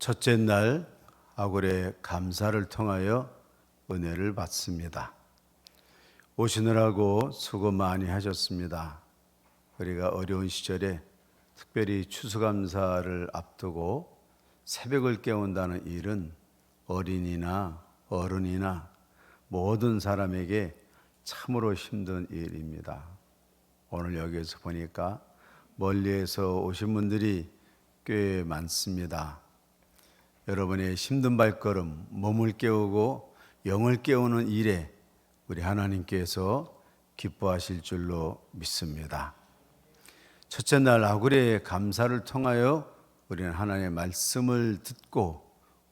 첫째 날 아굴의 감사를 통하여 은혜를 받습니다. 오시느라고 수고 많이 하셨습니다. 우리가 어려운 시절에 특별히 추수감사를 앞두고 새벽을 깨운다는 일은 어린이나 어른이나 모든 사람에게 참으로 힘든 일입니다. 오늘 여기에서 보니까 멀리에서 오신 분들이 꽤 많습니다. 여러분의 힘든 발걸음, 몸을 깨우고 영을 깨우는 일에 우리 하나님께서 기뻐하실 줄로 믿습니다. 첫째 날 아굴의 감사를 통하여 우리는 하나님의 말씀을 듣고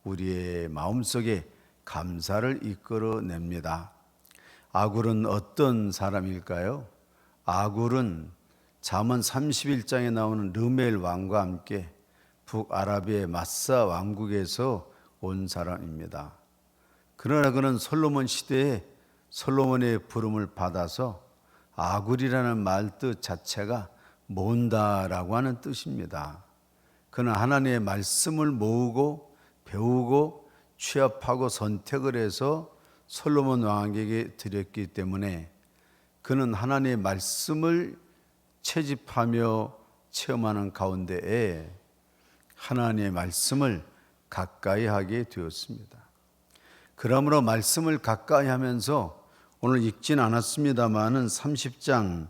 우리의 마음속에 감사를 이끌어냅니다. 아굴은 어떤 사람일까요? 아굴은 잠언 31장에 나오는 르멜 왕과 함께 북아라비의 마사 왕국에서 온 사람입니다. 그러나 그는 솔로몬 시대에 솔로몬의 부름을 받아서 아굴이라는 말 뜻 자체가 모은다라고 하는 뜻입니다. 그는 하나님의 말씀을 모으고 배우고 취합하고 선택을 해서 솔로몬 왕에게 드렸기 때문에 그는 하나님의 말씀을 채집하며 체험하는 가운데에 하나님의 말씀을 가까이 하게 되었습니다. 그러므로 말씀을 가까이 하면서 오늘 읽진 않았습니다마는 30장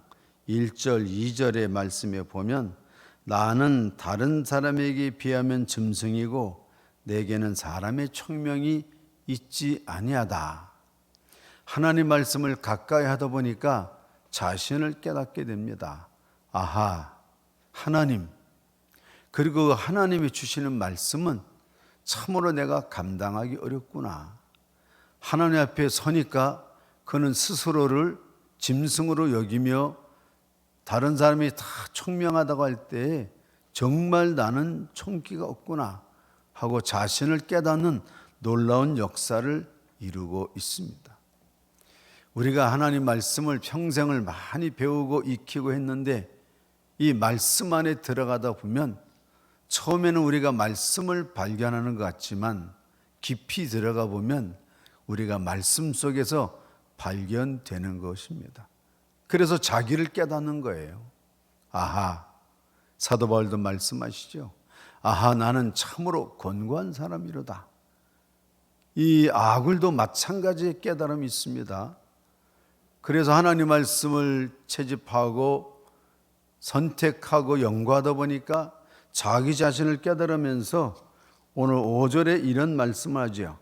1절 2절의 말씀에 보면 나는 다른 사람에게 비하면 짐승이고 내게는 사람의 총명이 있지 아니하다. 하나님 말씀을 가까이 하다 보니까 자신을 깨닫게 됩니다. 아하, 하나님, 그리고 하나님이 주시는 말씀은 참으로 내가 감당하기 어렵구나. 하나님 앞에 서니까 그는 스스로를 짐승으로 여기며 다른 사람이 다 총명하다고 할 때 정말 나는 총기가 없구나 하고 자신을 깨닫는 놀라운 역사를 이루고 있습니다. 우리가 하나님 말씀을 평생을 많이 배우고 익히고 했는데 이 말씀 안에 들어가다 보면 처음에는 우리가 말씀을 발견하는 것 같지만 깊이 들어가 보면 우리가 말씀 속에서 발견되는 것입니다. 그래서 자기를 깨닫는 거예요. 아하, 사도 바울도 말씀하시죠. 아하, 나는 참으로 곤고한 사람이로다. 이 아굴도 마찬가지의 깨달음이 있습니다. 그래서 하나님 말씀을 채집하고 선택하고 연구하다 보니까 자기 자신을 깨달으면서 오늘 5절에 이런 말씀을 하죠.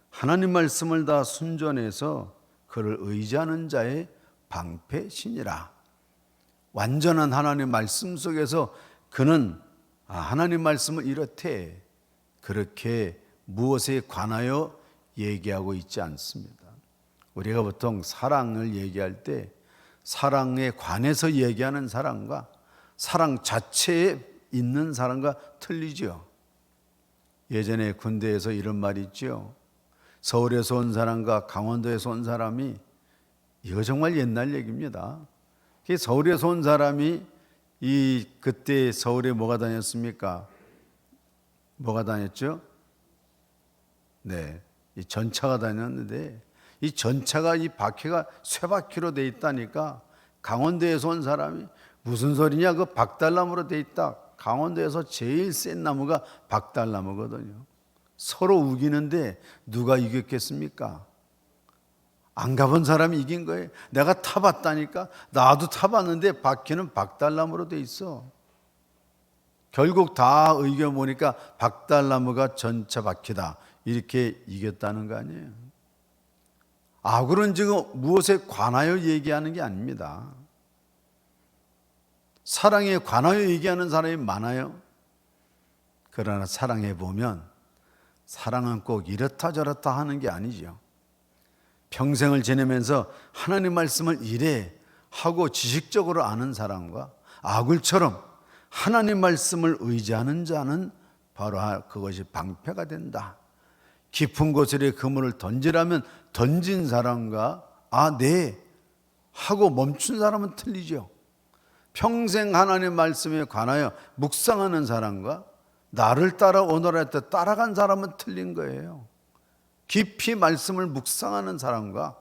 하나님 말씀을 다 순전해서 그를 의지하는 자의 방패시니라. 완전한 하나님 말씀 속에서 그는 하나님 말씀을 이렇게 그렇게 무엇에 관하여 얘기하고 있지 않습니다. 우리가 보통 사랑을 얘기할 때 사랑에 관해서 얘기하는 사랑과 사랑 자체에 있는 사람과 틀리죠. 예전에 군대에서 이런 말이 있죠. 서울에서 온 사람과 강원도에서 온 사람이, 이거 정말 옛날 얘기입니다. 서울에서 온 사람이 그때 서울에 뭐가 다녔습니까? 뭐가 다녔죠? 네, 이 전차가 다녔는데 이 전차가 이 바퀴가 쇠바퀴로 돼 있다니까 강원도에서 온 사람이 무슨 소리냐? 그 박달나무로 돼 있다. 강원도에서 제일 센 나무가 박달나무거든요. 서로 우기는데 누가 이겼겠습니까? 안 가본 사람이 이긴 거예요. 내가 타봤다니까. 나도 타봤는데 바퀴는 박달나무로 돼 있어. 결국 다 의견 보니까 박달나무가 전차 바퀴다. 이렇게 이겼다는 거 아니에요. 아굴은 지금 무엇에 관하여 얘기하는 게 아닙니다. 사랑에 관하여 얘기하는 사람이 많아요. 그러나 사랑해 보면 사랑은 꼭 이렇다 저렇다 하는 게 아니죠. 평생을 지내면서 하나님 말씀을 이래 하고 지식적으로 아는 사람과 아굴처럼 하나님 말씀을 의지하는 자는 바로 그것이 방패가 된다. 깊은 곳에 그물을 던지라면 던진 사람과 네 하고 멈춘 사람은 틀리죠. 평생 하나님 말씀에 관하여 묵상하는 사람과 나를 따라오너라 할 때 따라간 사람은 틀린 거예요. 깊이 말씀을 묵상하는 사람과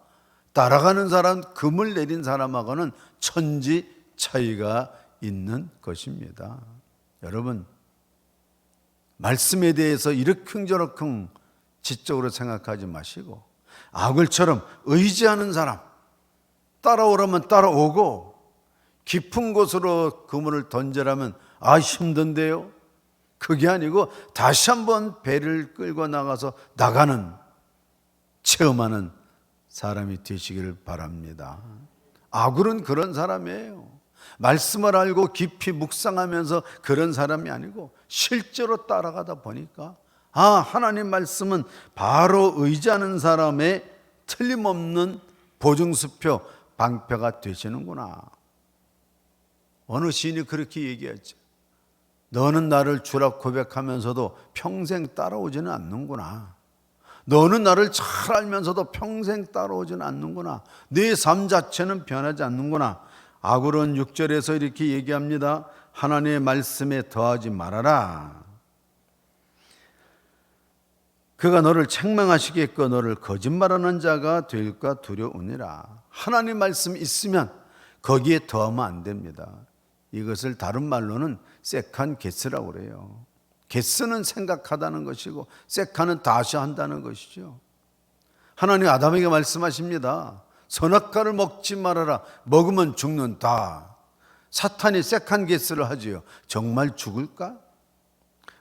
따라가는 사람, 금을 내린 사람하고는 천지 차이가 있는 것입니다. 여러분, 말씀에 대해서 이러쿵저러쿵 지적으로 생각하지 마시고 아굴처럼 의지하는 사람, 따라오라면 따라오고 깊은 곳으로 그물을 던져라면 힘든데요. 그게 아니고 다시 한번 배를 끌고 나가서 나가는, 체험하는 사람이 되시기를 바랍니다. 아굴은 그런 사람이에요. 말씀을 알고 깊이 묵상하면서 그런 사람이 아니고 실제로 따라가다 보니까 하나님 말씀은 바로 의지하는 사람의 틀림없는 보증수표, 방패가 되시는구나. 어느 시인이 그렇게 얘기했죠. 너는 나를 주라 고백하면서도 평생 따라오지는 않는구나. 너는 나를 잘 알면서도 평생 따라오지는 않는구나. 네 삶 자체는 변하지 않는구나. 아굴은 6절에서 이렇게 얘기합니다. 하나님의 말씀에 더하지 말아라. 그가 너를 책망하시겠고 너를 거짓말하는 자가 될까 두려우니라. 하나님 말씀 있으면 거기에 더하면 안 됩니다. 이것을 다른 말로는 세칸 게스라고 그래요. 게스는 생각하다는 것이고 세칸은 다시 한다는 것이죠. 하나님 아담에게 말씀하십니다. 선악과를 먹지 말아라. 먹으면 죽는다. 사탄이 세칸 게스를 하지요. 정말 죽을까?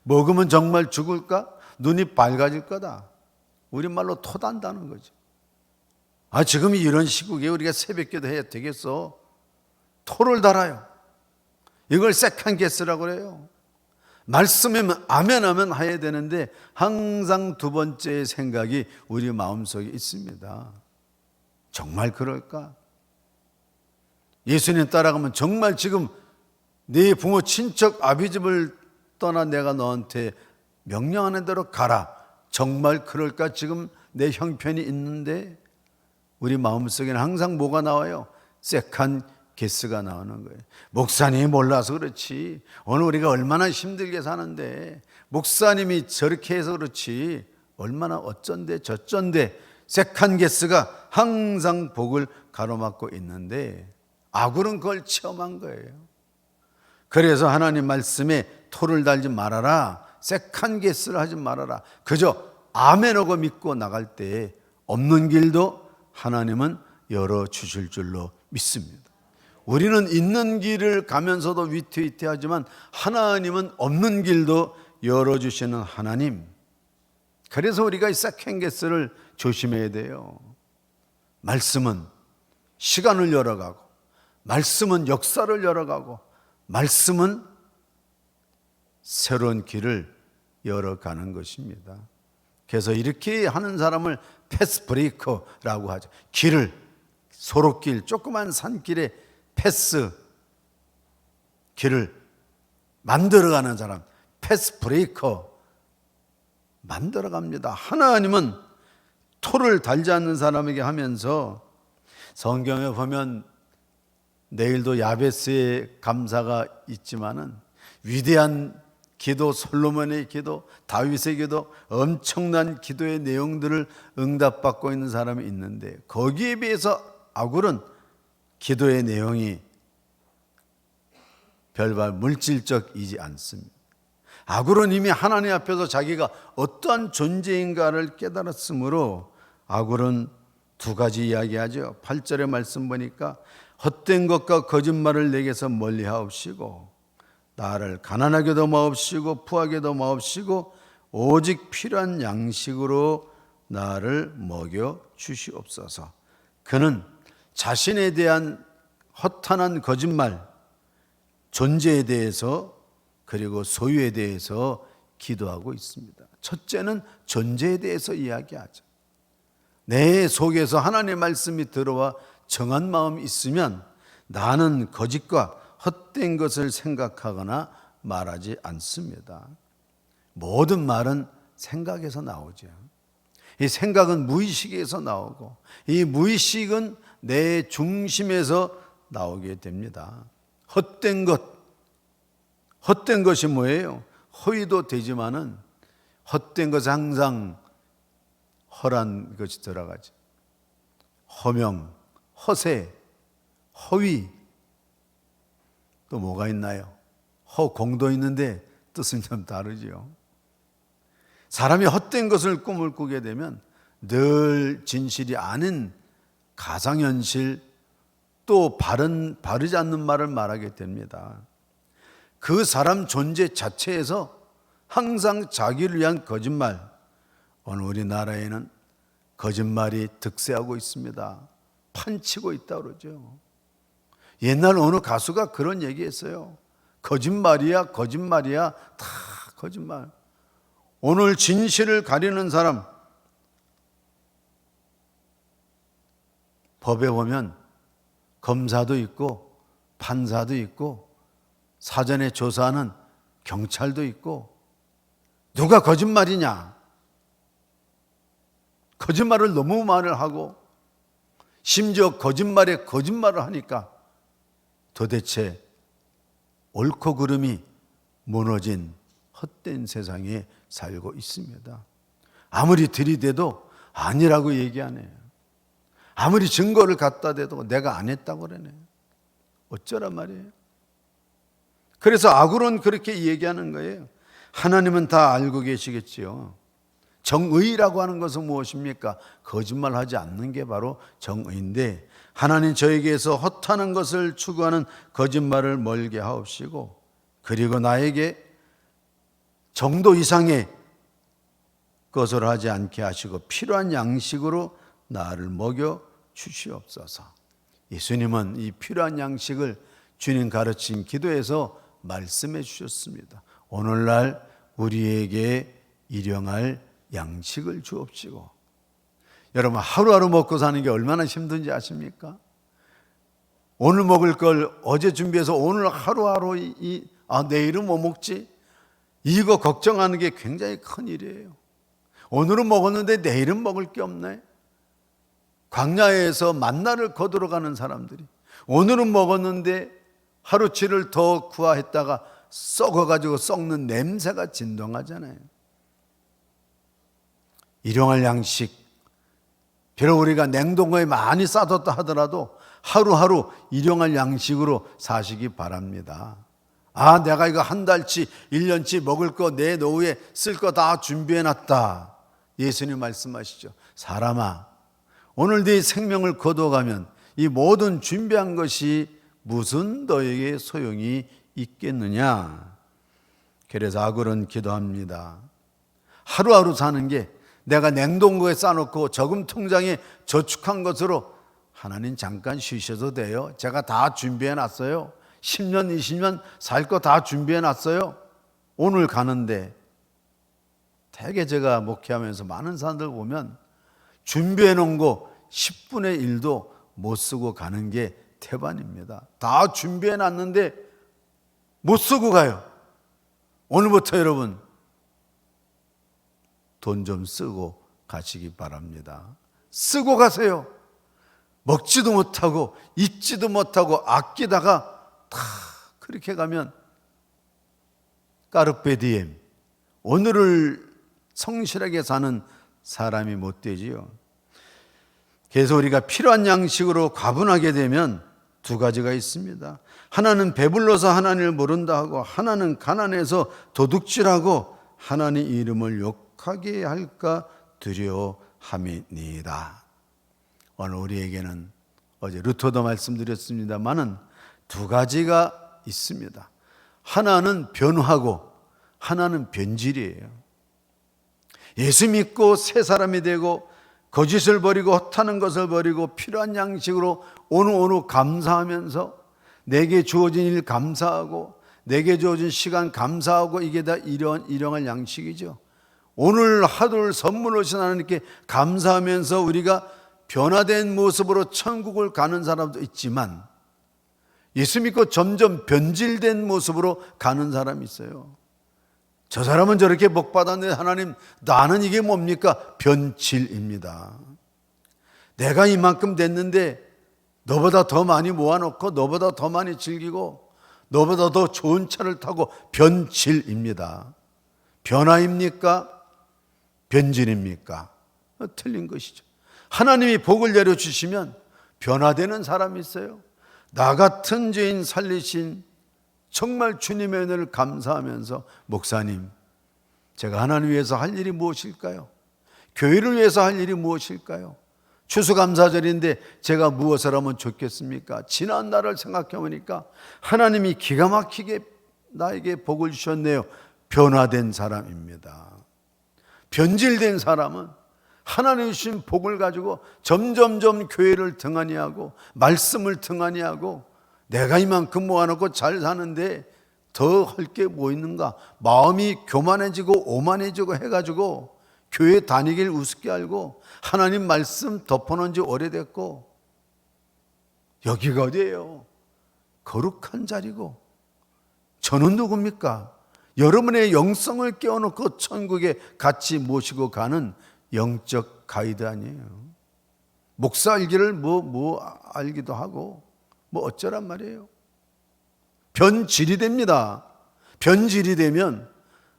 먹으면 정말 죽을까? 눈이 밝아질 거다. 우리말로 토단다는 거죠. 지금 이런 시국에 우리가 새벽기도 해야 되겠어? 토를 달아요. 이걸 세컨 게스라고 그래요. 말씀이면 아멘 하면 해야 되는데 항상 두 번째의 생각이 우리 마음속에 있습니다. 정말 그럴까? 예수님 따라가면 정말 지금 네 부모 친척 아비집을 떠나 내가 너한테 명령하는 대로 가라. 정말 그럴까? 지금 내 형편이 있는데 우리 마음속에는 항상 뭐가 나와요? 세컨 게스가 나오는 거예요. 목사님이 몰라서 그렇지. 오늘 우리가 얼마나 힘들게 사는데 목사님이 저렇게 해서 그렇지. 얼마나 어쩐데 저쩐데 세컨 게스가 항상 복을 가로막고 있는데 아굴은 그걸 체험한 거예요. 그래서 하나님 말씀에 토를 달지 말아라. 세컨 게스를 하지 말아라. 그저 아멘하고 믿고 나갈 때 없는 길도 하나님은 열어주실 줄로 믿습니다. 우리는 있는 길을 가면서도 위태위태하지만 하나님은 없는 길도 열어주시는 하나님. 그래서 우리가 이 세컨 게스를 조심해야 돼요. 말씀은 시간을 열어가고 말씀은 역사를 열어가고 말씀은 새로운 길을 열어가는 것입니다. 그래서 이렇게 하는 사람을 패스 브레이커라고 하죠. 길을, 소로길, 조그만 산길에 패스, 길을 만들어가는 사람, 패스 브레이커 만들어갑니다. 하나님은 토를 달지 않는 사람에게 하면서 성경에 보면 내일도 야베스의 감사가 있지만은 위대한 기도, 솔로몬의 기도, 다윗의 기도, 엄청난 기도의 내용들을 응답받고 있는 사람이 있는데 거기에 비해서 아굴은 기도의 내용이 별반 물질적이지 않습니다. 아굴은 이미 하나님 앞에서 자기가 어떠한 존재인가를 깨달았으므로 아굴은 두 가지 이야기하죠. 8절의 말씀 보니까 헛된 것과 거짓말을 내게서 멀리하옵시고 나를 가난하게도 마옵시고 부하게도 마옵시고 오직 필요한 양식으로 나를 먹여 주시옵소서. 그는 자신에 대한 허탄한 거짓말, 존재에 대해서 그리고 소유에 대해서 기도하고 있습니다. 첫째는 존재에 대해서 이야기하죠. 내 속에서 하나님의 말씀이 들어와 정한 마음이 있으면 나는 거짓과 헛된 것을 생각하거나 말하지 않습니다. 모든 말은 생각에서 나오죠. 이 생각은 무의식에서 나오고 이 무의식은 내 중심에서 나오게 됩니다. 헛된 것이 뭐예요? 허위도 되지만은 헛된 것은 항상 허란 것이 들어가지. 허명, 허세, 허위, 또 뭐가 있나요? 허공도 있는데 뜻은 좀 다르지요. 사람이 헛된 것을 꿈을 꾸게 되면 늘 진실이 아닌 가상현실, 또 바르지 않는 말을 말하게 됩니다. 그 사람 존재 자체에서 항상 자기를 위한 거짓말, 오늘 우리나라에는 거짓말이 득세하고 있습니다. 판치고 있다고 그러죠. 옛날 어느 가수가 그런 얘기했어요. 거짓말이야, 거짓말이야, 다 거짓말. 오늘 진실을 가리는 사람, 법에 보면 검사도 있고 판사도 있고 사전에 조사하는 경찰도 있고, 누가 거짓말이냐? 거짓말을 너무 말을 하고 심지어 거짓말에 거짓말을 하니까 도대체 옳고 그름이 무너진 헛된 세상에 살고 있습니다. 아무리 들이대도 아니라고 얘기하네요. 아무리 증거를 갖다 대도 내가 안 했다고 그러네. 어쩌란 말이에요. 그래서 악으로는 그렇게 얘기하는 거예요. 하나님은 다 알고 계시겠지요. 정의라고 하는 것은 무엇입니까? 거짓말하지 않는 게 바로 정의인데, 하나님 저에게서 허탄한 것을 추구하는 거짓말을 멀게 하옵시고, 그리고 나에게 정도 이상의 것을 하지 않게 하시고 필요한 양식으로 나를 먹여 주시옵소서. 예수님은 이 필요한 양식을 주님 가르친 기도에서 말씀해 주셨습니다. 오늘날 우리에게 일용할 양식을 주옵시고. 여러분, 하루하루 먹고 사는 게 얼마나 힘든지 아십니까? 오늘 먹을 걸 어제 준비해서 오늘 하루하루 내일은 뭐 먹지? 이거 걱정하는 게 굉장히 큰 일이에요. 오늘은 먹었는데 내일은 먹을 게 없네. 광야에서 만나를 거두러 가는 사람들이 오늘은 먹었는데 하루치를 더 구하했다가 썩어가지고 썩는 냄새가 진동하잖아요. 일용할 양식, 비록 우리가 냉동고에 많이 싸뒀다 하더라도 하루하루 일용할 양식으로 사시기 바랍니다. 내가 이거 한 달치, 1년치 먹을 거 내 노후에 쓸 거 다 준비해놨다. 예수님 말씀하시죠. 사람아, 오늘 네 생명을 거둬가면 이 모든 준비한 것이 무슨 너에게 소용이 있겠느냐. 그래서 아굴은 기도합니다. 하루하루 사는 게 내가 냉동고에 싸놓고 저금 통장에 저축한 것으로 하나님 잠깐 쉬셔도 돼요. 제가 다 준비해 놨어요. 10년, 20년 살 거 다 준비해 놨어요. 오늘 가는데 되게 제가 목회하면서 많은 사람들 보면 준비해 놓은 거 10분의 1도 못 쓰고 가는 게 태반입니다. 다 준비해 놨는데 못 쓰고 가요. 오늘부터 여러분 돈 좀 쓰고 가시기 바랍니다. 쓰고 가세요. 먹지도 못하고 잊지도 못하고 아끼다가 다 그렇게 가면 까르페디엠, 오늘을 성실하게 사는 사람이 못 되지요. 그래서 우리가 필요한 양식으로 과분하게 되면 두 가지가 있습니다. 하나는 배불러서 하나님을 모른다 하고, 하나는 가난해서 도둑질하고 하나님 이름을 욕하게 할까 두려워함이니이다. 오늘 우리에게는 어제 루터도 말씀드렸습니다마는 두 가지가 있습니다. 하나는 변화고 하나는 변질이에요. 예수 믿고 새 사람이 되고 거짓을 버리고 헛하는 것을 버리고 필요한 양식으로 오늘 감사하면서 내게 주어진 일 감사하고 내게 주어진 시간 감사하고, 이게 다 일용할 양식이죠. 오늘 하루를 선물로 주신 하나님께 감사하면서 우리가 변화된 모습으로 천국을 가는 사람도 있지만, 예수 믿고 점점 변질된 모습으로 가는 사람이 있어요. 저 사람은 저렇게 복 받았는데 하나님, 나는 이게 뭡니까? 변질입니다. 내가 이만큼 됐는데 너보다 더 많이 모아놓고 너보다 더 많이 즐기고 너보다 더 좋은 차를 타고 변질입니다. 변화입니까? 변질입니까? 틀린 것이죠. 하나님이 복을 내려주시면 변화되는 사람이 있어요. 나 같은 죄인 살리신 정말 주님의 은혜를 감사하면서, 목사님, 제가 하나님 위해서 할 일이 무엇일까요? 교회를 위해서 할 일이 무엇일까요? 추수감사절인데 제가 무엇을 하면 좋겠습니까? 지난 날을 생각해 보니까 하나님이 기가 막히게 나에게 복을 주셨네요. 변화된 사람입니다. 변질된 사람은 하나님 주신 복을 가지고 점점점 교회를 등한히 하고 말씀을 등한히 하고, 내가 이만큼 모아놓고 잘 사는데 더 할 게 뭐 있는가, 마음이 교만해지고 오만해지고 해가지고 교회 다니길 우습게 알고 하나님 말씀 덮어놓은 지 오래됐고, 여기가 어디예요? 거룩한 자리고. 저는 누굽니까? 여러분의 영성을 깨워놓고 천국에 같이 모시고 가는 영적 가이드 아니에요. 목사 알기를 뭐 알기도 하고 뭐 어쩌란 말이에요. 변질이 됩니다. 변질이 되면,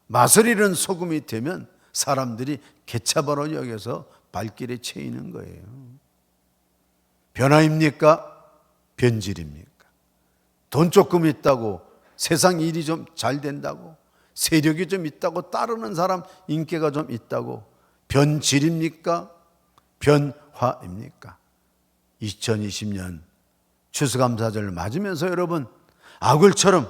맛을 잃은 소금이 되면 사람들이 개차바로 여겨서 발길에 채이는 거예요. 변화입니까? 변질입니까? 돈 조금 있다고, 세상 일이 좀 잘 된다고, 세력이 좀 있다고, 따르는 사람 인기가 좀 있다고 변질입니까? 변화입니까? 2020년 추수감사절을 맞으면서 여러분, 아굴처럼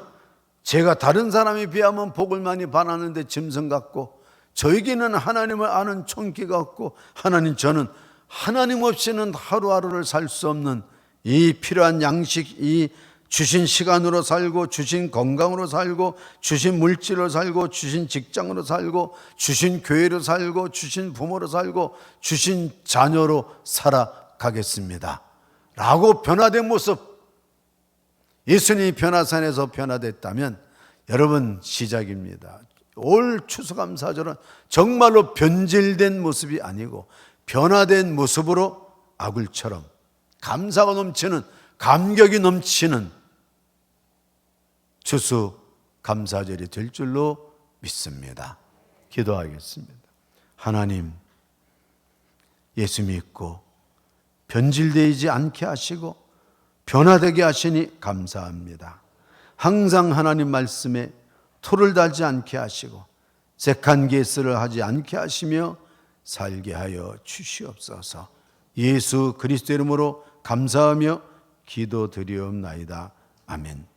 제가 다른 사람에 비하면 복을 많이 받았는데 짐승 같고, 저에게는 하나님을 아는 총기가 없고, 하나님, 저는 하나님 없이는 하루하루를 살 수 없는 이 필요한 양식, 이 주신 시간으로 살고, 주신 건강으로 살고, 주신 물질로 살고, 주신 직장으로 살고, 주신 교회로 살고, 주신 부모로 살고, 주신 자녀로 살아가겠습니다 라고 변화된 모습, 예수님이 변화산에서 변화됐다면 여러분, 시작입니다. 올 추수감사절은 정말로 변질된 모습이 아니고 변화된 모습으로 아굴처럼 감사가 넘치는, 감격이 넘치는 추수감사절이 될 줄로 믿습니다. 기도하겠습니다. 하나님, 예수 믿고 변질되지 않게 하시고 변화되게 하시니 감사합니다. 항상 하나님 말씀에 토를 달지 않게 하시고 색한개스를 하지 않게 하시며 살게 하여 주시옵소서. 예수 그리스도 이름으로 감사하며 기도드리옵나이다. 아멘.